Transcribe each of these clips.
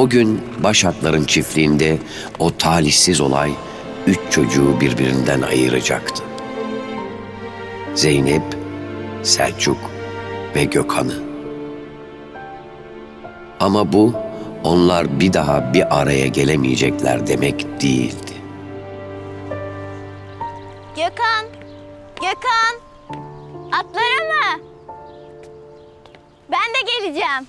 O gün Başatların çiftliğinde o talihsiz olay 3 çocuğu birbirinden ayıracaktı. Zeynep, Selçuk ve Gökhan'ı. Ama bu onlar bir daha bir araya gelemeyecekler demek değildi. Gökhan! Gökhan! Atlara mı? Ben de geleceğim.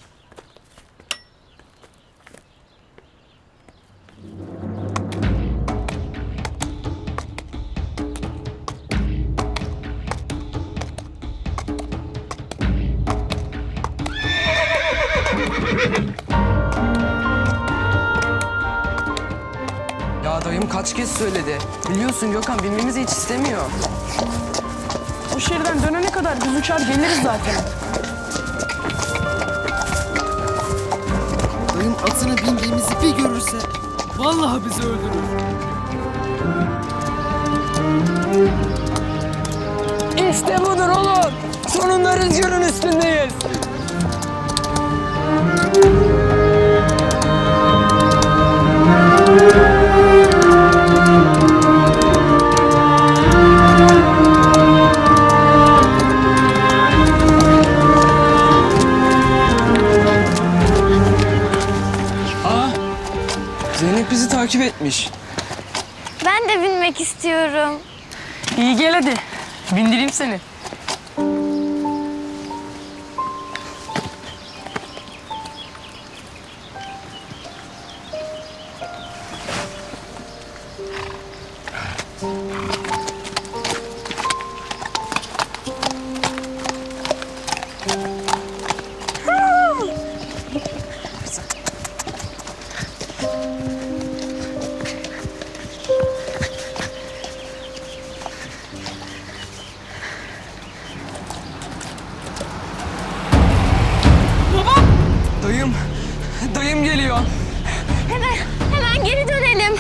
Ya dayım kaç kez söyledi. Biliyorsun Gökhan bilmemizi hiç istemiyor. O şehirden dönene kadar biz uçar geliriz zaten. Dayım atına bindiğimizi bir görürse vallahi bizi öldürür. İşte budur oğlum. Sonunda rüzgarın üstündeyiz. Zeynep bizi takip etmiş. Ben de binmek istiyorum. İyi gel hadi. Bindireyim seni. Dayım geliyor. Hemen geri dönelim.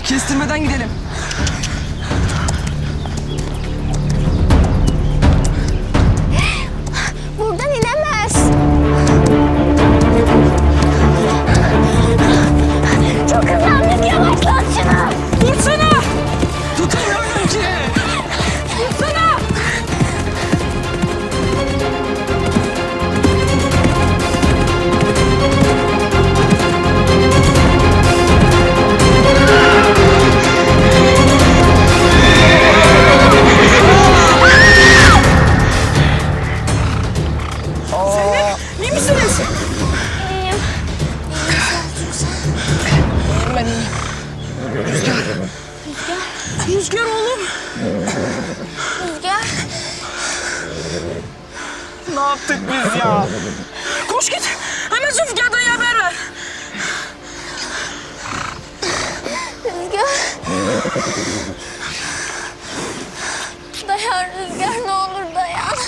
Kestirmeden gidelim. Buradan inemez. Çok hızlandık, yavaşlat şunu. Dursana! Tutamıyorum ki. Dursana! İyi misiniz? İyiyim. Ben iyiyim. Rüzgar oğlum. Rüzgar. Ne yaptık biz ya? Koş git. Hemen Zülfikar dayıya haber ver. Rüzgar. Dayan Rüzgar, ne olur dayan.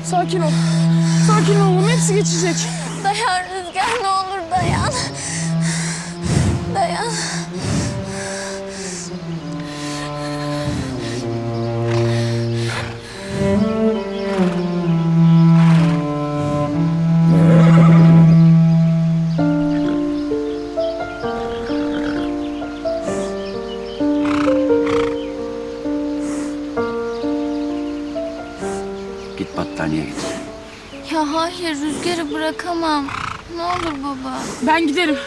Sakin ol. Sakin ol oğlum. Hepsi geçecek. Dayan Rüzgar, ne olur dayan. Dayan. Git battaniye getir. Ya hayır, Rüzgar'ı bırakamam. Ne olur baba. Ben giderim.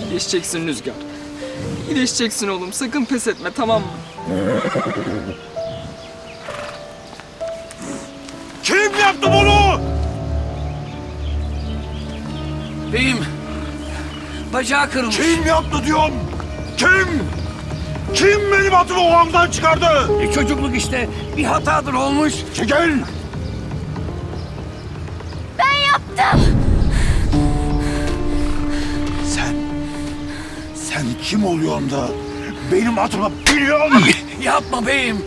İyileşeceksin Rüzgar. İyileşeceksin oğlum. Sakın pes etme, tamam mı? Kim yaptı bunu? Beyim, bacağı kırılmış. Kim yaptı diyorum? Kim? Kim benim atımı o ağımdan çıkardı? Çocukluk işte, bir hatadır olmuş. Çekil! Ben yaptım. Sen kim oluyorsun da benim atımı biliyorsun? Yapma beyim.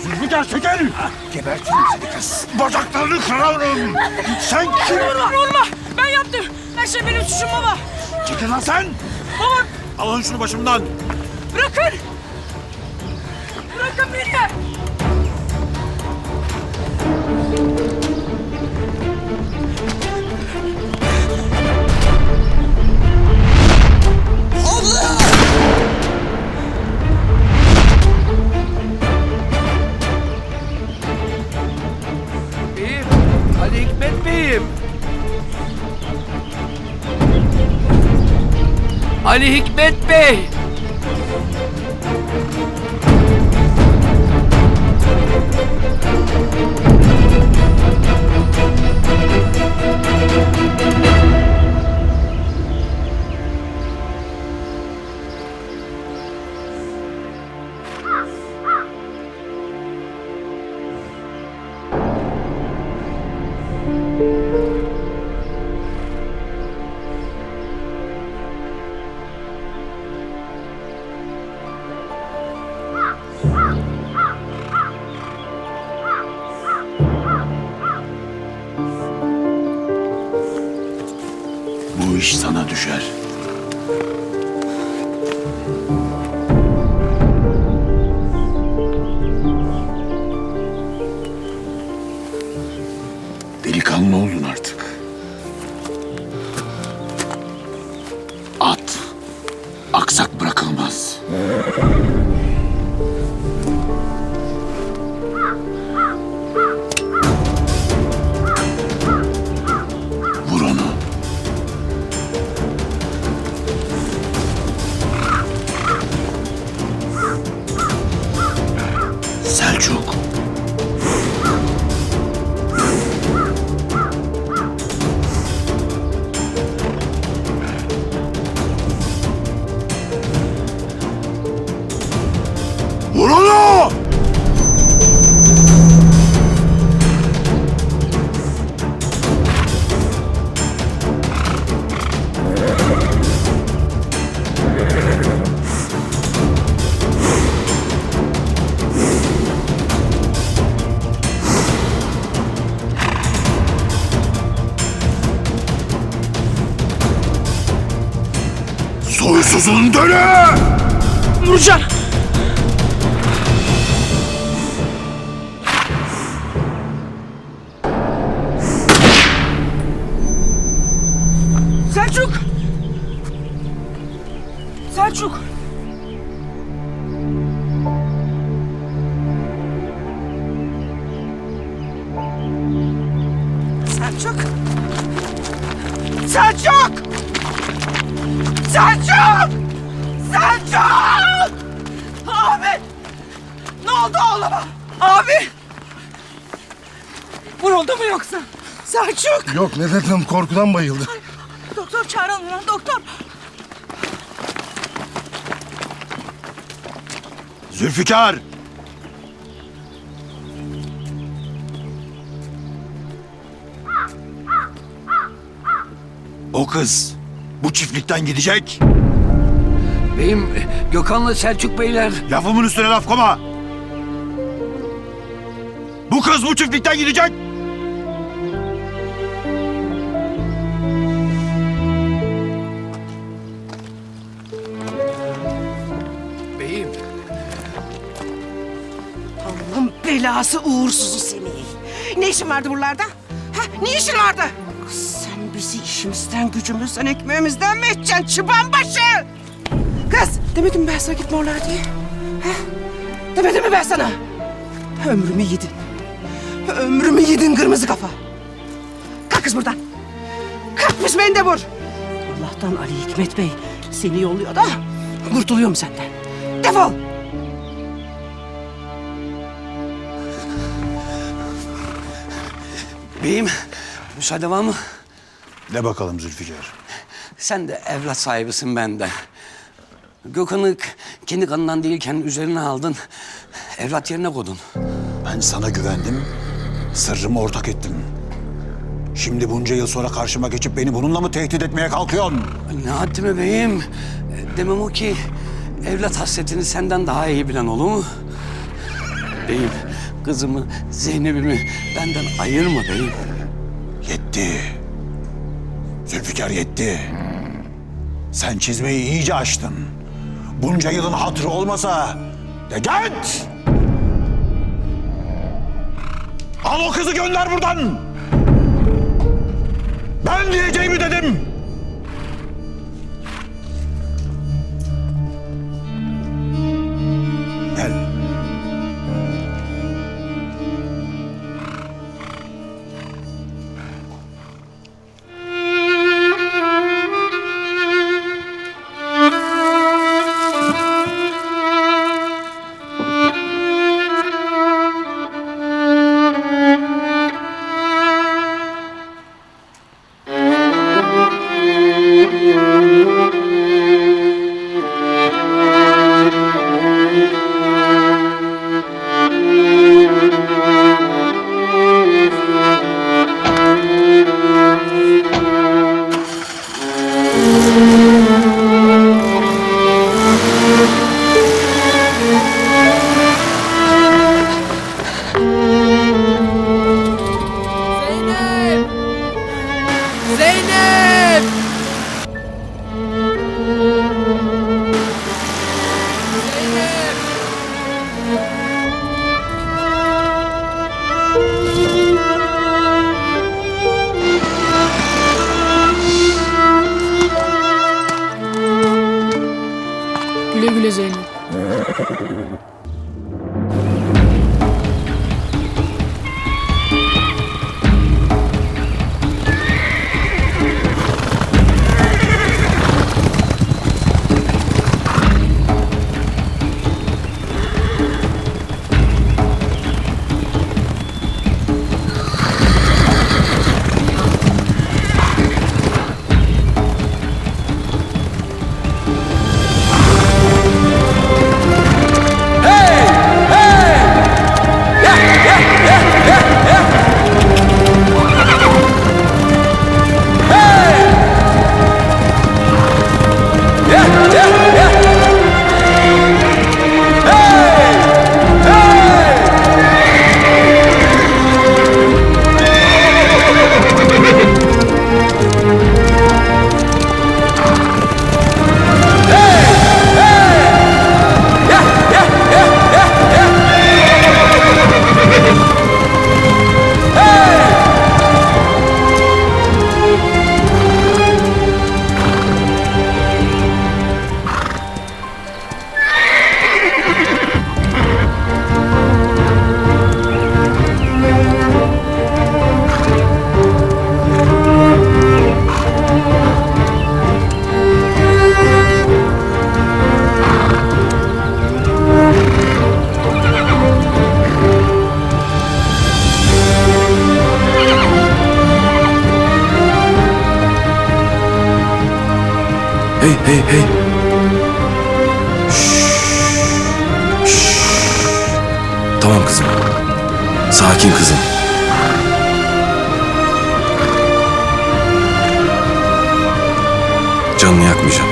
Zülfikar çekil! Gebertirim seni kız. Bacaklarını kırarım. Sen kim? Vurma! Ben yaptım. Ben şey benim suçum baba. Çekil lan sen! Baba Alın şunu başımdan! bırakın. Bırakın beni. Beyim. Ali Hikmet Beyim. Ali Hikmet Bey. Bu iş sana düşer. Delikanlı oldun artık. At aksak bırakılmaz. Vur onu. Selçuk. Vur onu! Soysuzun dölü! Nurcan. Selçuk. Selçuk. Selçuk. Selçuk. Selçuk! Selçuk! Abi! Ne oldu oğluma? Abi! Vuruldu mu yoksa? Selçuk! Yok Nefetim korkudan bayıldı. Doktor çağıralım lan doktor. Zülfikar! O kız bu çiftlikten gidecek. Beyim Gökhan'la Selçuk Beyler. Lafımın üstüne laf koyma. Bu kız bu çiftlikten gidecek. Beyim. Allah'ın belası uğursuzu seni. Ne işin vardı buralarda? Ha, ne işin vardı? Sen bizi işimizden, gücümüzden, ekmeğimizden mi edeceksin çıban başı? Kız, demedim mi ben sana gitme oralara diye? Ha? Demedim mi ben sana? Ömrümü yedin. Ömrümü yedin kırmızı kafa. Kalk kız buradan. Kalkmış beni de vur. Allah'tan Ali Hikmet Bey seni yolluyor da kurtuluyorum senden. Defol. Beyim müsaade var mı? De bakalım Zülfikar. Sen de evlat sahibisin ben de. Gökhan'ı kendi kanından değilken üzerine aldın. Evlat yerine koydun. Ben sana güvendim, sırrımı ortak ettim. Şimdi bunca yıl sonra karşıma geçip beni bununla mı tehdit etmeye kalkıyorsun? Ne haddime beyim? Demem o ki evlat hasretini senden daha iyi bilen olur mu? Beyim kızımı, Zeynep'imi benden ayırma beyim. Yetti. Zülfikar yetti. Sen çizmeyi iyice açtın. Bunca yılın hatırı olmasa de git! Al o kızı gönder buradan! Ben diyeceğimi dedim! Gel. Zeynep! Güle güle Zeynep. Hey hey hey. Tamam kızım. Sakin kızım. Canını yakmayacağım.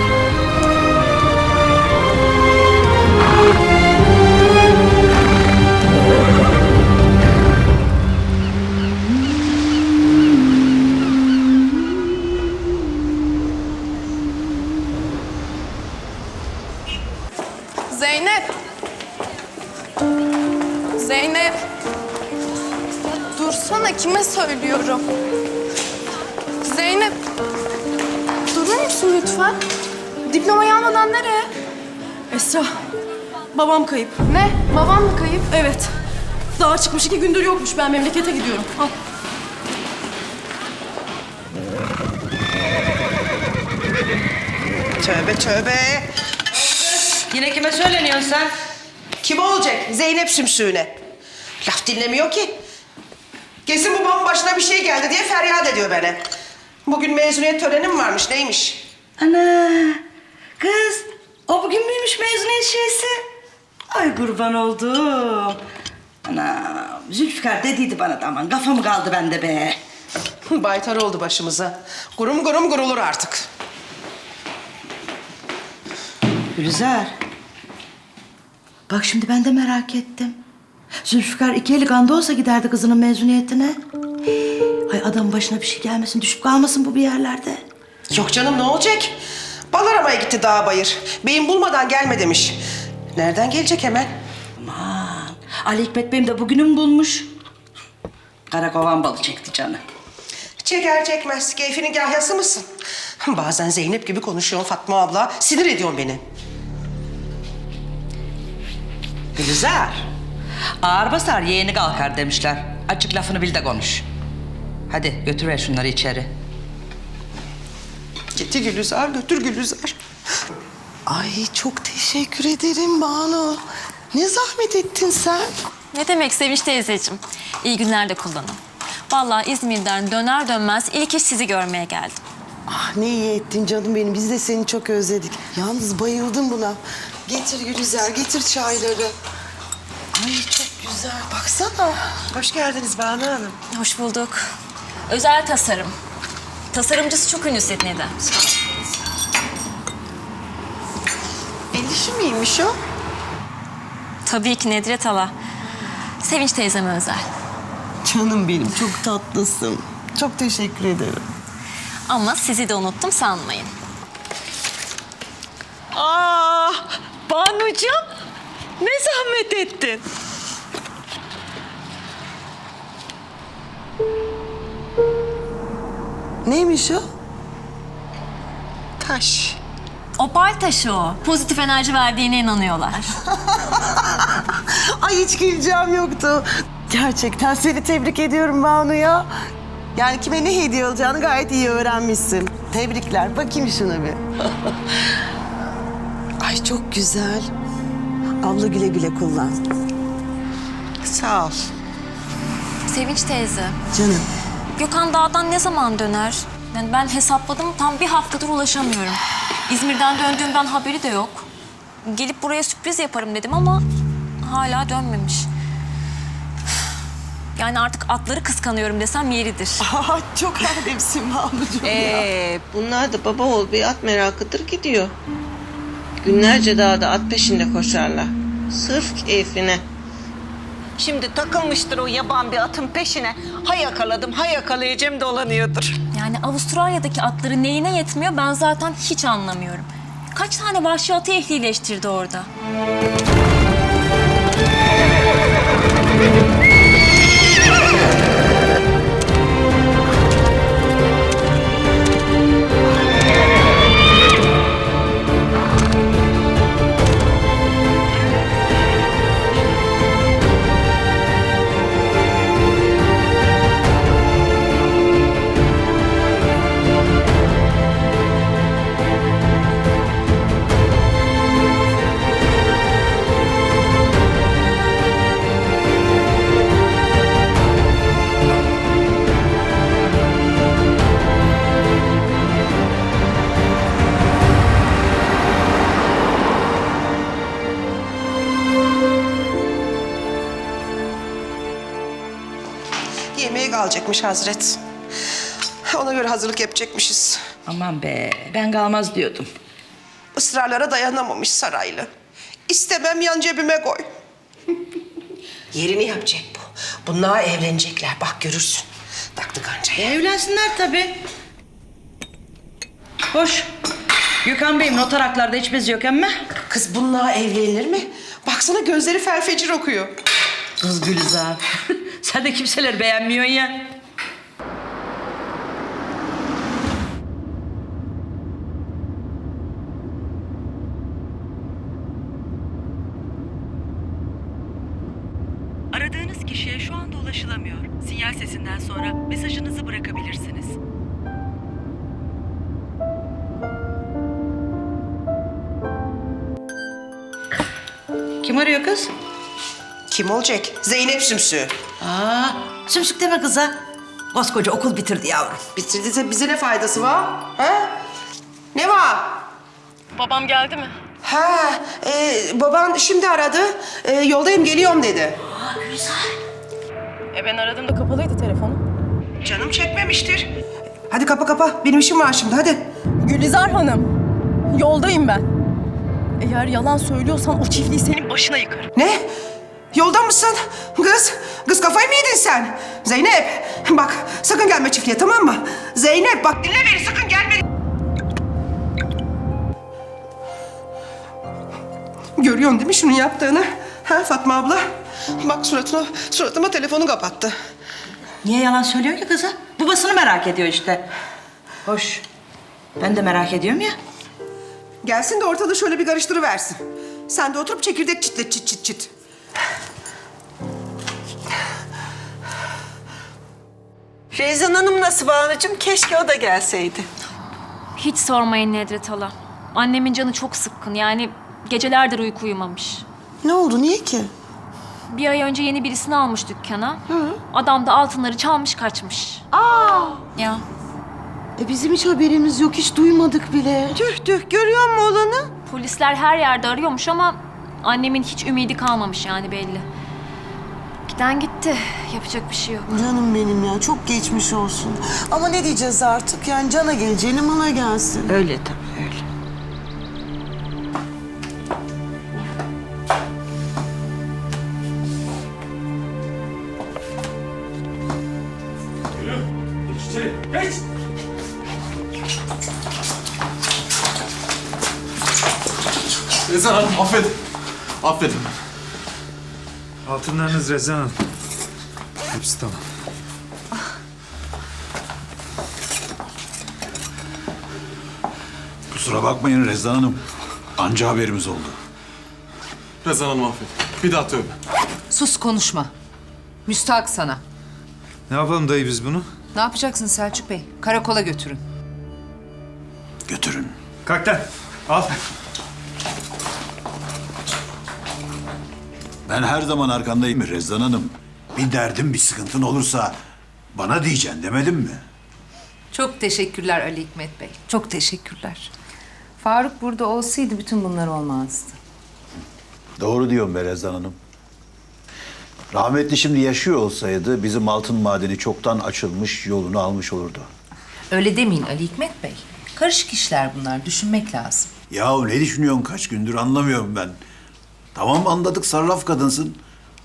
Zeynep! Zeynep! Dursana, kime söylüyorum? Zeynep! Durur musun lütfen? Diplomayı almadan nereye? Esra, babam kayıp. Ne? Babam mı kayıp? Evet. Dağa çıkmış, 2 gündür yokmuş. Ben memlekete gidiyorum. Al. Tövbe tövbe. Yine kime söyleniyorsun sen? Kim olacak? Zeynep Sümsüğü'ne. Laf dinlemiyor ki. Kesin babamın başına bir şey geldi diye feryat ediyor beni. Bugün mezuniyet töreni mi varmış, neymiş? Ana, kız, o bugün müymüş mezuniyet şeysi? Ay kurban oldum. Ana, Zülfikar dediydi bana da aman kafam kaldı bende be. Baytar oldu başımıza. Gurum gurum gurulur artık. Gülizar, bak şimdi ben de merak ettim. Zülfikar 2 eli kanda olsa giderdi kızının mezuniyetine. Ay adamın başına bir şey gelmesin, düşüp kalmasın bu bir yerlerde. Yok canım, ne olacak? Bal aramaya gitti dağ bayır. Beyim bulmadan gelme demiş. Nereden gelecek hemen? Aman, Ali Hikmet Bey'im de bugünüm bulmuş. Karakovan balı çekti canı. Çeker çekmez. Keyfinin kahyası mısın? Bazen Zeynep gibi konuşuyorsun Fatma abla. Sinir ediyorsun beni. Gülizar. Ağır basar yeğeni kalkar demişler. Açık lafını bil de konuş. Hadi götürver şunları içeri. Getir Gülizar, götür Gülizar. Ay çok teşekkür ederim Banu. Ne zahmet ettin sen? Ne demek Sevinç teyzeciğim. İyi günler de kullanın. Vallahi İzmir'den döner dönmez ilk iş sizi görmeye geldim. Ah ne iyi ettin canım benim. Biz de seni çok özledik. Yalnız bayıldım buna. Getir Gülizar, getir çayları. Ay çok güzel. Baksana. Hoş geldiniz Banu Hanım. Hoş bulduk. Özel tasarım. Tasarımcısı çok ünlü Sidney'de. El işi miymiş o? Tabii ki Nedret Hala. Sevinç teyzeme özel. Canım benim çok tatlısın. Çok teşekkür ederim. Ama sizi de unuttum sanmayın. Aa, Banucuğum ne zahmet ettin. Neymiş o? Taş. Opal taşı o. Pozitif enerji verdiğine inanıyorlar. Ay hiç güleceğim yoktu. Gerçekten seni tebrik ediyorum Banu ya. Yani kime ne hediye olacağını gayet iyi öğrenmişsin. Tebrikler. Bakayım şuna bir. Ay çok güzel. Abla güle güle kullan. Sağ ol. Sevinç teyze, Canım. Gökhan Dağ'dan ne zaman döner? Yani ben hesapladım, tam bir haftadır ulaşamıyorum. İzmir'den döndüğümden haberi de yok. Gelip buraya sürpriz yaparım dedim ama hala dönmemiş. Yani artık atları kıskanıyorum desem yeridir. Aa, çok erdemsin Banucuğum ya. Bunlar da baba oğul bir at merakıdır gidiyor. Günlerce dağda at peşinde koşarlar. Sırf keyfine. Şimdi takılmıştır o yaban bir atın peşine. Ha yakaladım, ha yakalayacağım dolanıyordur. Yani Avustralya'daki atları neyine yetmiyor ben zaten hiç anlamıyorum. Kaç tane vahşi atı ehlileştirdi orada? Yemeğe kalacakmış Hazret. Ona göre hazırlık yapacakmışız. Aman be, ben kalmaz diyordum. Israrlara dayanamamış saraylı. İstemem yan cebime koy. Yerini yapacak bu. Bunlar evlenecekler. Bak görürsün. Taktı kancayı. Evlensinler tabii. Hoş. Gökhan Bey'im noter haklarda hiç bez yok emme. Kız bununla evlenilir mi? Baksana gözleri felfecir okuyor. Kız Gülizar. Sen de kimseler beğenmiyorsun ya. Aradığınız kişiye şu anda ulaşılamıyor. Sinyal sesinden sonra mesajınızı bırakabilirsiniz. Kim arıyor kız? Kim olacak? Zeynep Sümsü. Aa, sümsük deme kıza. Koskoca okul bitirdi yavrum. Bitirdiyse bize ne faydası var? Ha? Ne var? Babam geldi mi? Ha, baban şimdi aradı. Yoldayım, geliyorum dedi. Ben aradığımda kapalıydı telefonu. Canım çekmemiştir. Hadi kapa. Benim işim var şimdi, hadi. Gülizar Hanım, yoldayım ben. Eğer yalan söylüyorsan o çiftliği senin başına yıkarım. Ne? Yolda mısın? Kız kafayı mı yedin sen? Zeynep, bak sakın gelme çiftliğe, tamam mı? Zeynep bak dinle beni, sakın gelme. Görüyorsun değil mi şunun yaptığını? Ha Fatma abla? Bak suratıma telefonu kapattı. Niye yalan söylüyor ki kıza? Babasını merak ediyor işte. Hoş. Ben de merak ediyorum ya. Gelsin de ortalığı şöyle bir karıştırıversin. Sen de oturup çekirdek çitlet çit çit çit. Rezan Hanım nasıl Banu'cum? Keşke o da gelseydi. Hiç sormayın Nedret hala. Annemin canı çok sıkkın. Yani gecelerdir uyku uyumamış. Ne oldu? Niye ki? Bir ay önce yeni birisini almış dükkana. Adam da altınları çalmış kaçmış. Ya. Bizim hiç haberimiz yok. Hiç duymadık bile. Tüh görüyor musun olanı? Polisler her yerde arıyormuş ama annemin hiç ümidi kalmamış yani belli. Giden gitti. Yapacak bir şey yok. Canım benim ya. Çok geçmiş olsun. Ama ne diyeceğiz artık? Yani cana geleceğine mala gelsin. Öyle tabii öyle. Rezan Hanım affedin. Affedin. Altınlarınız Rezan Hanım. Hepsi tamam. Kusura bakmayın Rezan Hanım. Anca haberimiz oldu. Rezan Hanım affedin. Bir daha tövbe. Sus konuşma. Müstahak sana. Ne yapalım dayı biz bunu? Ne yapacaksın Selçuk Bey? Karakola götürün. Götürün. Kalk lan. Al. Ben her zaman arkandayım Rezan Hanım. Bir derdin, bir sıkıntın olursa bana diyeceksin demedim mi? Çok teşekkürler Ali Hikmet Bey. Çok teşekkürler. Faruk burada olsaydı bütün bunlar olmazdı. Doğru diyorum be Rezan Hanım. Rahmetli şimdi yaşıyor olsaydı bizim altın madeni çoktan açılmış, yolunu almış olurdu. Öyle demeyin Ali Hikmet Bey. Karışık işler bunlar. Düşünmek lazım. Yahu ne düşünüyorsun kaç gündür anlamıyorum ben. Tamam anladık sarraf kadınsın.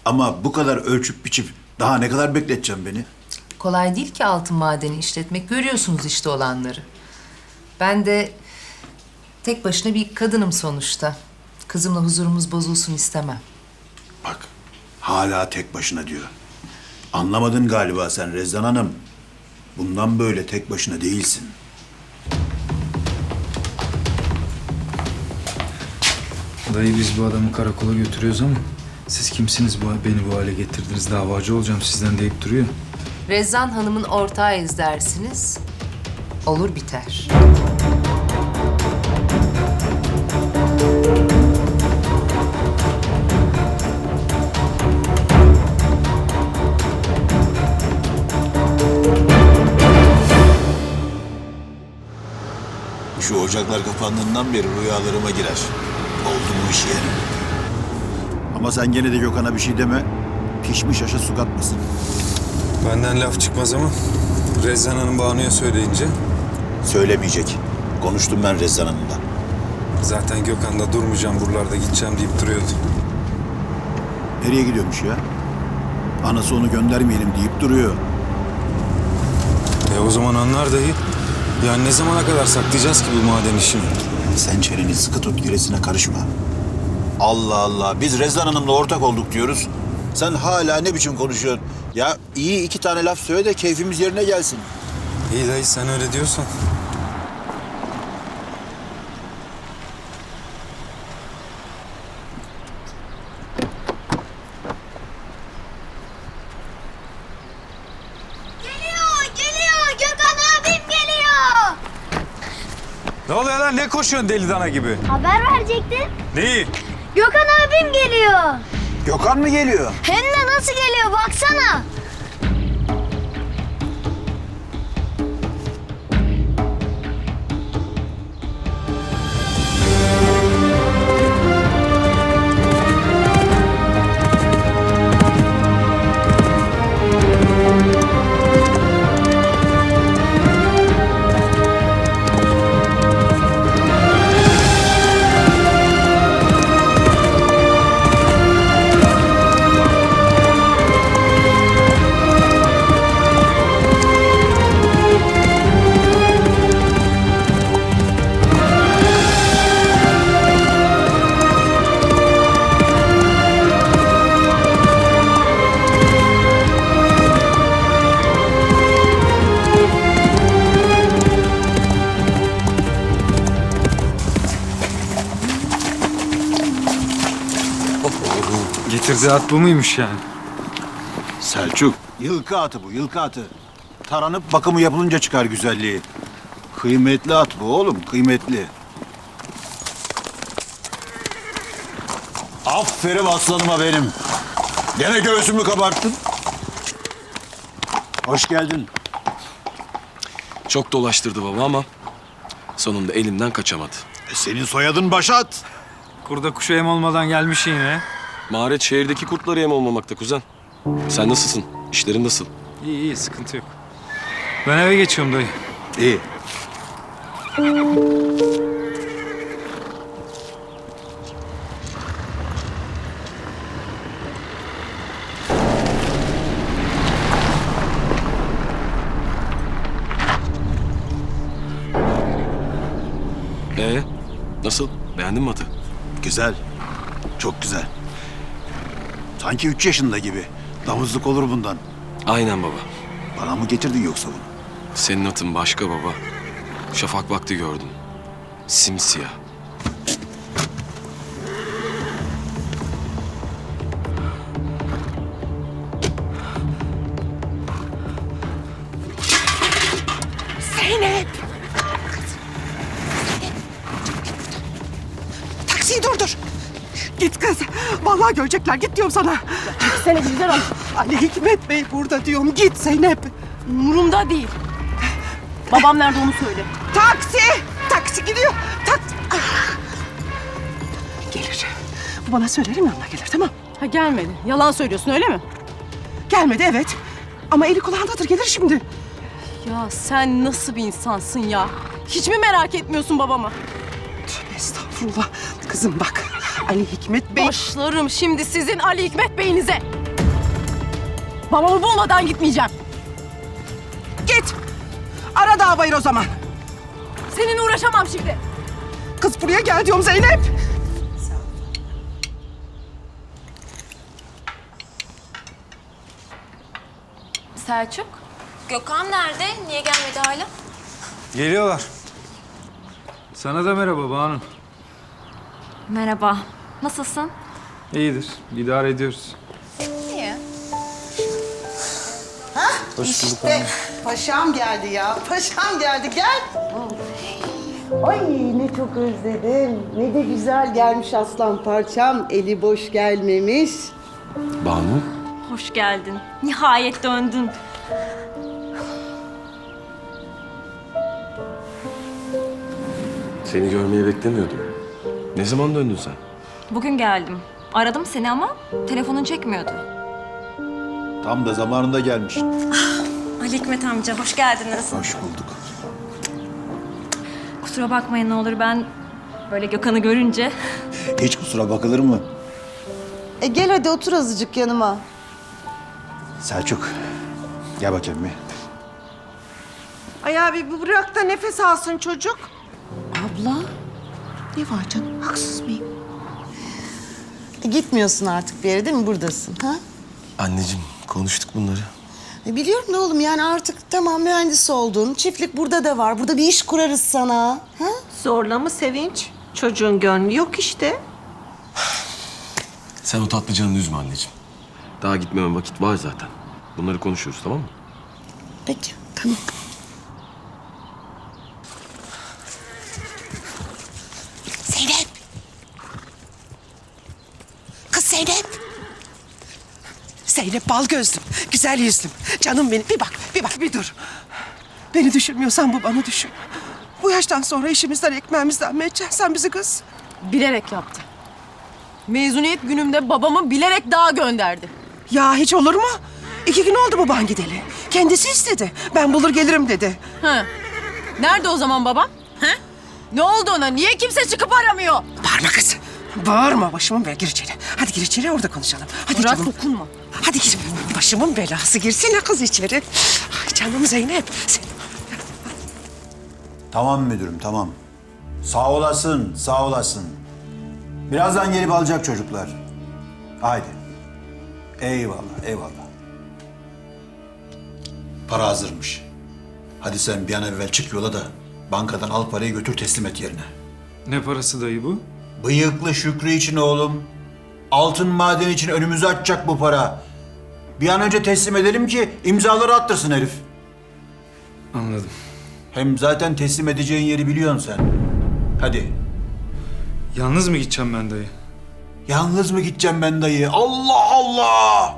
Ama bu kadar ölçüp biçip daha ne kadar bekleteceğim beni? Kolay değil ki altın madeni işletmek. Görüyorsunuz işte olanları. Ben de tek başına bir kadınım sonuçta. Kızımla huzurumuz bozulsun istemem. Bak hala tek başına diyor. Anlamadın galiba sen Rezan Hanım. Bundan böyle tek başına değilsin. Dayı biz bu adamı karakola götürüyoruz ama siz kimsiniz beni bu hale getirdiniz? Davacı olacağım sizden deyip duruyor. Rezzan Hanım'ın ortağıyız dersiniz. Olur biter. Şu ocaklar kapandığından beri rüyalarıma girer. Oldu bu iş yani. Ama sen gene de Gökhan'a bir şey deme. Pişmiş aşa su katmasın. Benden laf çıkmaz ama Rezan Hanım Banu'ya söyleyince... Söylemeyecek. Konuştum ben Rezan Hanım'la. Zaten Gökhan da durmayacağım buralarda gideceğim deyip duruyordu. Nereye gidiyormuş ya? Anası onu göndermeyelim deyip duruyor. O zaman anlar dayı. Yani ne zamana kadar saklayacağız ki bu maden işini? Sen çeneni sıkı tut, gerisine karışma. Allah Allah, biz Rezan Hanım'la ortak olduk diyoruz. Sen hala ne biçim konuşuyorsun? Ya iyi iki tane laf söyle de keyfimiz yerine gelsin. İyi dayı sen öyle diyorsan. Geliyor. Gökhan abim geliyor. Ne oluyor lan? Ne koşuyorsun deli dana gibi? Haber verecektin. Neyi? Gökhan abim geliyor. Gökhan mı geliyor? Hem de nasıl geliyor baksana. Getirdiği at bu muymuş yani? Selçuk. Yılkı atı bu, yılkı atı. Taranıp bakımı yapılınca çıkar güzelliği. Kıymetli at bu oğlum, kıymetli. Aferin aslanıma benim. Gene göğsümü kabarttın. Hoş geldin. Çok dolaştırdı baba ama sonunda elimden kaçamadı. Senin soyadın Başat. Kurda kuşa yem olmadan gelmiş yine. Maharet şehirdeki kurtlara yem olmamakta kuzen. Sen nasılsın? İşlerin nasıl? İyi iyi, sıkıntı yok. Ben eve geçiyorum dayı. İyi. Nasıl? Beğendin mi atı? Güzel. Çok güzel. Sanki 3 yaşında gibi. Damızlık olur bundan. Aynen baba. Bana mı getirdin yoksa bunu? Senin atın başka baba. Şafak vakti gördüm. Simsiyah. Zeynep! Taksiyi durdur. Git kız. Vallahi görecekler. Git diyorum sana. Seni güzel ol. Ali Hikmet Bey burada diyorum. Git Zeynep. Umurumda değil. Babam nerede onu söyle. Taksi! Taksi gidiyor. Gelir. Bu bana söylerim yanına gelir, tamam. Ha gelmedi. Yalan söylüyorsun öyle mi? Gelmedi evet. Ama eli kulağındadır, gelir şimdi. Ya sen nasıl bir insansın ya? Hiç mi merak etmiyorsun babamı? Tövbe estağfurullah. Kızım bak, Ali Hikmet Bey... Başlarım şimdi sizin Ali Hikmet Bey'inize. Babamı bulmadan gitmeyeceğim. Git. Ara davayı o zaman. Seninle uğraşamam şimdi. Kız buraya gel diyorum Zeynep. Selçuk. Gökhan nerede? Niye gelmedi hala? Geliyorlar. Sana da merhaba Banu. Merhaba. Nasılsın? İyidir. İdare ediyoruz. İyi. İşte paşam geldi ya. Paşam geldi. Gel. Ay ne çok özledim. Ne de güzel gelmiş aslan parçam. Eli boş gelmemiş. Banu. Hoş geldin. Nihayet döndün. Seni görmeyi beklemiyordum. Ne zaman döndün sen? Bugün geldim. Aradım seni ama telefonun çekmiyordu. Tam da zamanında gelmiş. Ali Hikmet amca hoş geldiniz. Hoş bulduk. Kusura bakmayın ne olur ben böyle Gökhan'ı görünce. Hiç kusura bakılır mı? Gel hadi otur azıcık yanıma. Selçuk, gel bakayım bir. Ay abi bu bırak da nefes alsın çocuk. Abla. Ne var canım, haksız mıyım? Gitmiyorsun artık bir yere değil mi? Buradasın ha? Anneciğim konuştuk bunları. Biliyorum ne oğlum yani artık tamam mühendis oldun. Çiftlik burada da var. Burada bir iş kurarız sana. Ha? Zorla mı Sevinç? Çocuğun gönlü yok işte. Sen o tatlı canını üzme anneciğim. Daha gitmeme vakit var zaten. Bunları konuşuruz tamam mı? Peki tamam. Zeynep. Kız Zeynep. Zeynep bal gözlüm, güzel yüzlüm. Canım benim. Bir bak, bir dur. Beni düşünmüyorsan babanı düşün. Bu yaştan sonra işimizden, ekmeğimizden mi edeceksin sen bizi kız? Bilerek yaptı. Mezuniyet günümde babamı bilerek dağa gönderdi. Ya hiç olur mu? 2 gün oldu baban gideli. Kendisi istedi. Ben bulur gelirim dedi. Ha. Nerede o zaman babam? Ha? Ne oldu ona? Niye kimse çıkıp aramıyor? Bağırma kız. Bağırma başımın belası. Gir içeri. Hadi gir içeri orada konuşalım. Hadi Bırak canım. dokunma. Hadi gir. Başımın belası girsene kız içeri. Ay canım Zeynep. Tamam müdürüm, tamam. Sağ olasın, sağ olasın. Birazdan gelip alacak çocuklar. Haydi. Eyvallah, eyvallah. Para hazırmış. Hadi sen bir an evvel çık yola da bankadan al parayı götür teslim et yerine. Ne parası dayı bu? Bıyıklı Şükrü için oğlum. Altın madeni için önümüzü açacak bu para. Bir an önce teslim edelim ki imzaları attırsın herif. Anladım. Hem zaten teslim edeceğin yeri biliyorsun sen. Hadi. Yalnız mı gideceğim ben dayı? Yalnız mı gideceğim ben dayı? Allah Allah!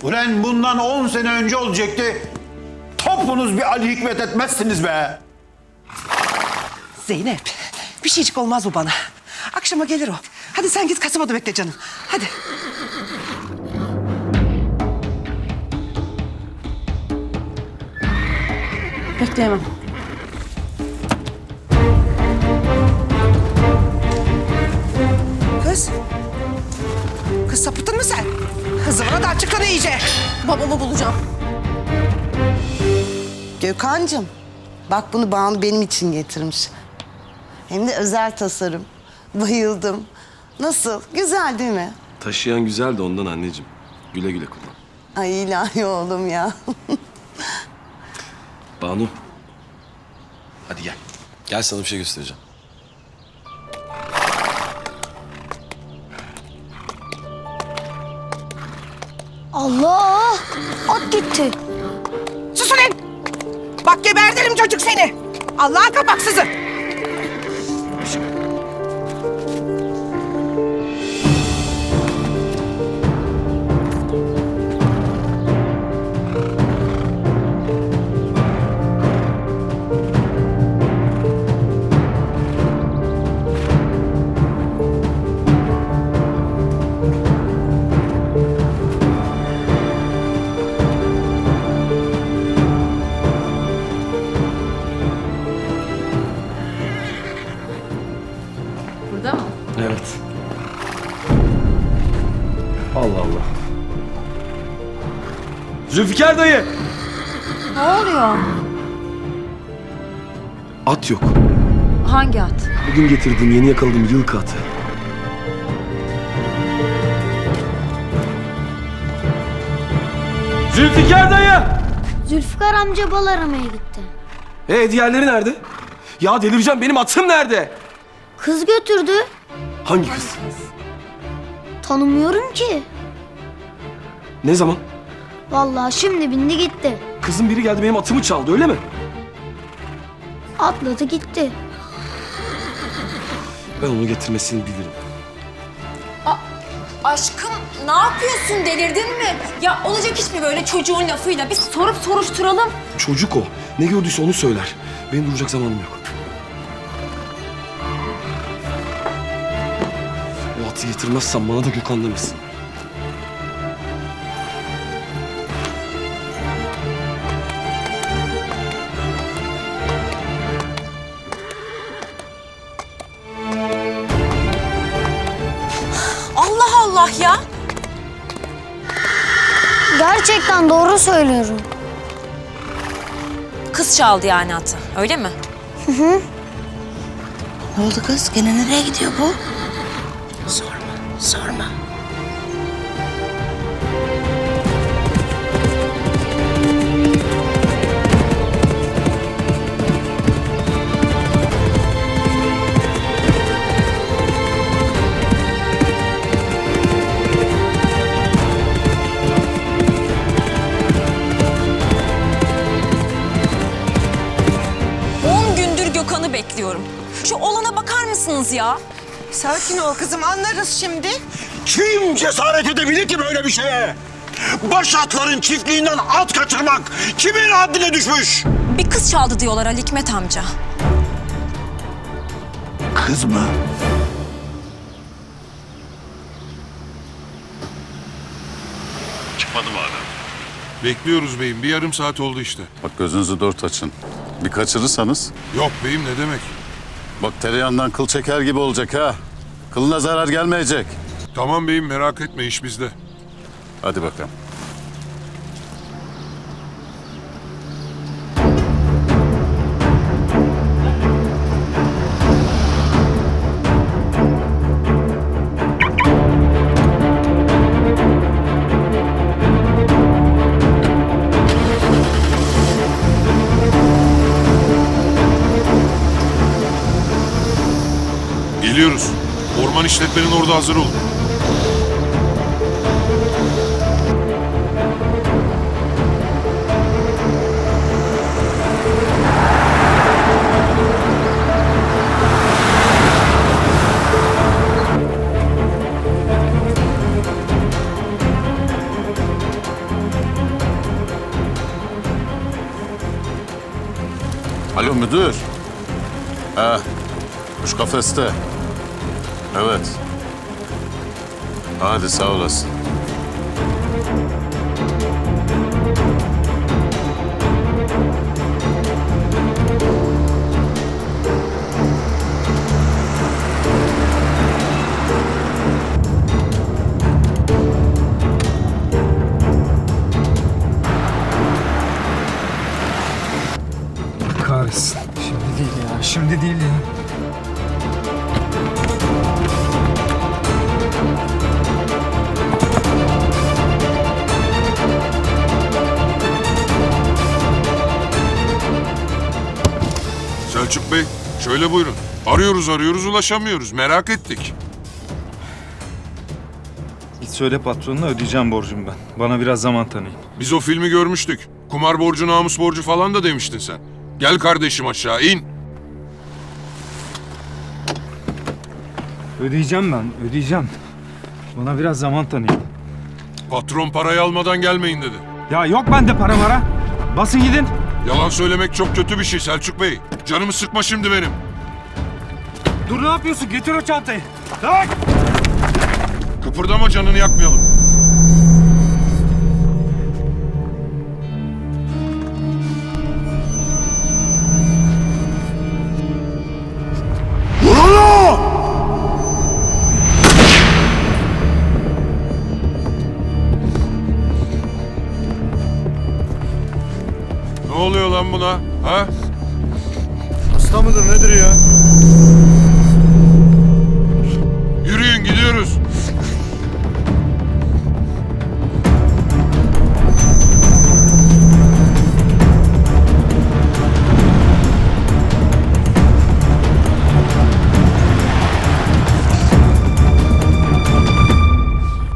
Ulan bundan 10 sene önce olacaktı. Topunuz bir Ali Hikmet etmezsiniz be. Zeynep, bir şeycik olmaz bu bana. Akşama gelir o. Hadi sen git kasabada bekle canım. Hadi. Bekleyemem. Kız. Kız sapıttın mı sen? Zıvana da açıklanı iyice. Babamı bulacağım. Gökhan'cığım, bak bunu Banu benim için getirmiş. Hem de özel tasarım. Bayıldım. Nasıl? Güzel değil mi? Taşıyan güzel de ondan anneciğim. Güle güle kullan. Ay ilahi oğlum ya. Banu. Hadi gel. Gel sana bir şey göstereceğim. Allah! At gitti. Sus ulan! Bak gebertirim çocuk seni. Allah'a kapaksızı. Burada mı? Evet. Allah Allah. Zülfikar dayı! Ne oluyor? At yok. Hangi at? Bugün getirdim, yeni yakaladım yılkı atı. Zülfikar dayı! Zülfikar amca bal aramaya gitti. Diğerleri nerede? Ya delireceğim, benim atım nerede? Kız götürdü. Hangi kız? Tanımıyorum ki. Ne zaman? Vallahi şimdi bindi gitti. Kızın biri geldi benim atımı çaldı, öyle mi? Atladı gitti. Ben onu getirmesini bilirim. Aşkım ne yapıyorsun, delirdin mi? Ya olacak iş mi böyle çocuğun lafıyla? Biz sorup soruşturalım. Çocuk o. Ne gördüyse onu söyler. Benim duracak zamanım yok. O atı getirmezsem bana da Gökhan demesin. Allah Allah ya. Gerçekten doğru söylüyorum. Kız çaldı yani atı, öyle mi? Hı hı. Ne oldu kız? Gene nereye gidiyor bu? Sorma. 10 gündür Gökhan'ı bekliyorum. Şu olana bakar mısınız ya? Sakin ol kızım, anlarız şimdi. Kim cesaret edebilir ki böyle bir şeye? Başatların çiftliğinden at kaçırmak kimin haddine düşmüş? Bir kız çaldı diyorlar Ali Hikmet amca. Kız mı? Çıkmadı mı hala? Bekliyoruz beyim. Bir yarım saat oldu işte. Bak gözünüzü dört açın. Bir kaçırırsanız... Yok beyim, ne demek? Bak tereyağından kıl çeker gibi olacak ha. Kılına zarar gelmeyecek. Tamam beyim, merak etme, iş bizde. Hadi bakalım. Gidiyoruz. Orman işletmenin orada hazır olun. Alo müdür. Ha, kuş kafeste. Evet. Hadi sağ olasın. Kahretsin. Şimdi değil ya. Şimdi değil ya. Selçuk Bey, şöyle buyurun. Arıyoruz ulaşamıyoruz. Merak ettik. Git söyle patronuna ödeyeceğim borcumu ben. Bana biraz zaman tanıyın. Biz o filmi görmüştük. Kumar borcu, namus borcu falan da demiştin sen. Gel kardeşim aşağı in. Ödeyeceğim ben, ödeyeceğim. Bana biraz zaman tanıyın. Patron parayı almadan gelmeyin dedi. Ya yok bende para mara. Basın gidin. Yalan söylemek çok kötü bir şey Selçuk Bey. Canımı sıkma şimdi benim. Dur ne yapıyorsun? Getir o çantayı. Tak! Kıpırdama, canını yakmayalım. Ne oluyor lan buna? Ha? Hasta mıdır nedir ya? Yürüyün, gidiyoruz.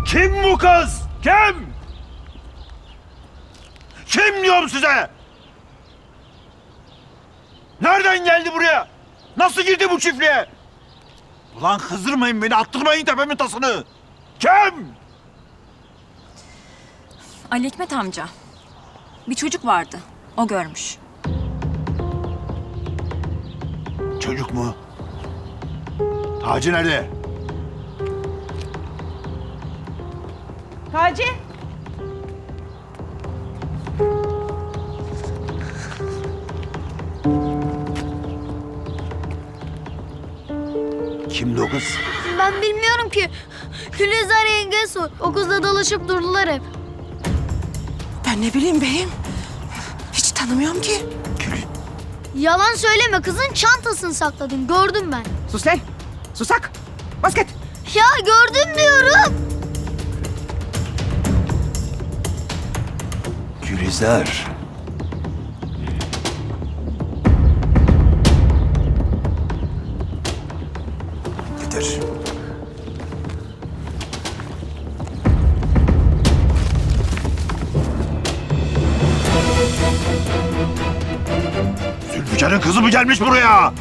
Kim bu kız? Kim? Kim diyorum size? Nereden geldi buraya? Nasıl girdi bu çiftliğe? Ulan kızdırmayın beni, attırmayın tepemin tasını. Kim? Ali Hikmet amca. Bir çocuk vardı. O görmüş. Çocuk mu? Taci nerede? Taci. Kimdi o kız? Ben bilmiyorum ki. Gülizar yenge sor. O kızla dolaşıp durdular hep. Ben ne bileyim beyim. Hiç tanımıyorum ki. Yalan söyleme, kızın çantasını sakladın. Gördüm ben. Sus lan. Susak. Bas git. Ya gördüm diyorum. Gülizar. Getir. Zülfikar'ın kızı mı gelmiş buraya?